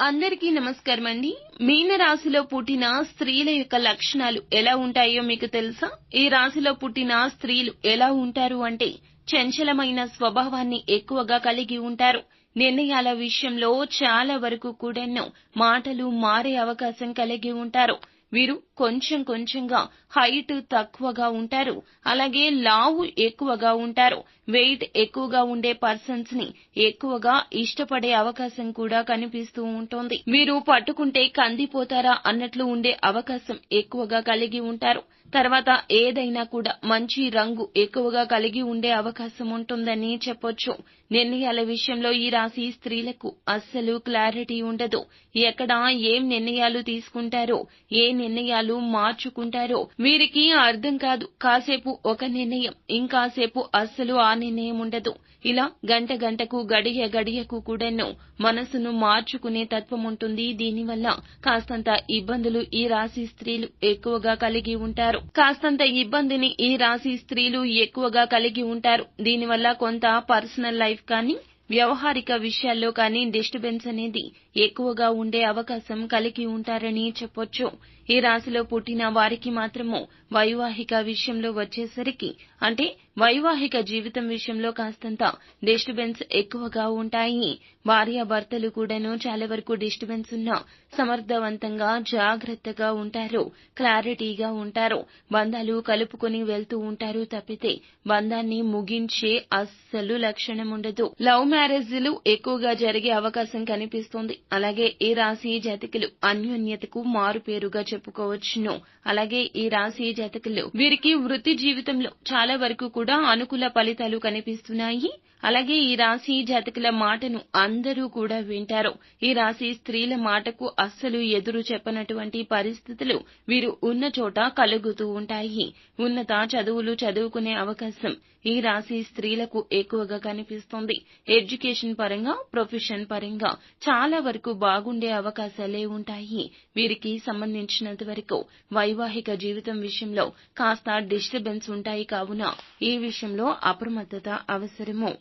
అందరికీ నమస్కారం అండి. మీన రాశిలో పుట్టిన స్త్రీల యొక్క లక్షణాలు ఎలా ఉంటాయో మీకు తెలుసా? ఈ రాశిలో పుట్టిన స్త్రీలు ఎలా ఉంటారు అంటే చంచలమైన స్వభావాన్ని ఎక్కువగా కలిగి ఉంటారు. నిర్ణయాల విషయంలో చాలా వరకు కూడాను మాటలు మారే అవకాశం కలిగి ఉంటారు. వీరు కొంచెంగా హైట్ తక్కువగా ఉంటారు. అలాగే లావు ఎక్కువగా ఉంటారు. వెయిట్ ఎక్కువగా ఉండే పర్సన్స్ ని ఎక్కువగా ఇష్టపడే అవకాశం కూడా కనిపిస్తూ ఉంటుంది. వీరు పట్టుకుంటే కందిపోతారా అన్నట్లు ఉండే అవకాశం ఎక్కువగా కలిగి ఉంటారు. తర్వాత ఏదైనా కూడా మంచి రంగు ఎక్కువగా కలిగి ఉండే అవకాశం ఉంటుందని చెప్పొచ్చు. నిర్ణయాల విషయంలో ఈ రాశి స్త్రీలకు అస్సలు క్లారిటీ ఉండదు. ఎక్కడ ఏం నిర్ణయాలు తీసుకుంటారో, ఏ నిర్ణయాలు మార్చుకుంటారో వీరికి అర్థం కాదు. కాసేపు ఒక నిర్ణయం, ఇంకాసేపు అస్సలు ఆ నిర్ణయం ఉండదు. ఇలా గంటకు గడియకు కూడాను మనసును మార్చుకునే తత్వం ఉంటుంది. దీనివల్ల కాస్తంత ఇబ్బందులు ఈ రాశి స్త్రీలు ఎక్కువగా కలిగి ఉంటారు. కాస్తంత ఇబ్బందిని ఈ రాశి స్త్రీలు ఎక్కువగా కలిగి ఉంటారు. దీనివల్ల కొంత పర్సనల్ లైఫ్ కానీ వ్యవహారిక విషయాల్లో కానీ డిస్టర్బెన్స్ అనేది ఎక్కువగా ఉండే అవకాశం కలిగి ఉంటారని చెప్పొచ్చు. ఈ రాశిలో పుట్టిన వారికి మాత్రము వైవాహిక విషయంలో వచ్చేసరికి అంటే వైవాహిక జీవితం విషయంలో కాస్తంత డిస్టర్బెన్స్ ఎక్కువగా ఉంటాయి. భార్యాభర్తలు కూడాను చాలా వరకు డిస్టర్బెన్స్ ఉన్నా సమర్థవంతంగా జాగ్రత్తగా ఉంటారు. క్లారిటీగా ఉంటారు. బంధాలు కలుపుకొని వెళ్తూ ఉంటారు తప్పితే బంధాన్ని ముగించే అస్సలు లక్షణం ఉండదు. లవ్ మ్యారేజ్లు ఎక్కువగా జరిగే అవకాశం కనిపిస్తుంది. అలాగే ఈ రాశి జాతకులు అన్యోన్యతకు మారుపేరుగా చెప్పుకోవచ్చును. అలాగే ఈ రాశి జాతకులు వీరికి వృత్తి జీవితంలో చాలా వరకు కూడా అనుకూల ఫలితాలు కనిపిస్తున్నాయి. అలాగే ఈ రాశి జాతకుల మాటను అందరూ కూడా వింటారు. ఈ రాశి స్త్రీల మాటకు అస్సలు ఎదురు చెప్పనటువంటి పరిస్థితులు వీరు ఉన్న చోట కలుగుతూ ఉంటాయి. ఉన్నత చదువులు చదువుకునే అవకాశం ఈ రాశి స్త్రీలకు ఎక్కువగా కనిపిస్తుంది. ఎడ్యుకేషన్ పరంగా, ప్రొఫెషన్ పరంగా చాలా వరకు బాగుండే అవకాశాలే ఉంటాయి. వీరికి సంబంధించినంత వరకు వైవాహిక జీవితం విషయంలో కాస్త డిస్టర్బెన్స్ ఉంటాయి. కావున ఈ విషయంలో అప్రమత్తత అవసరము.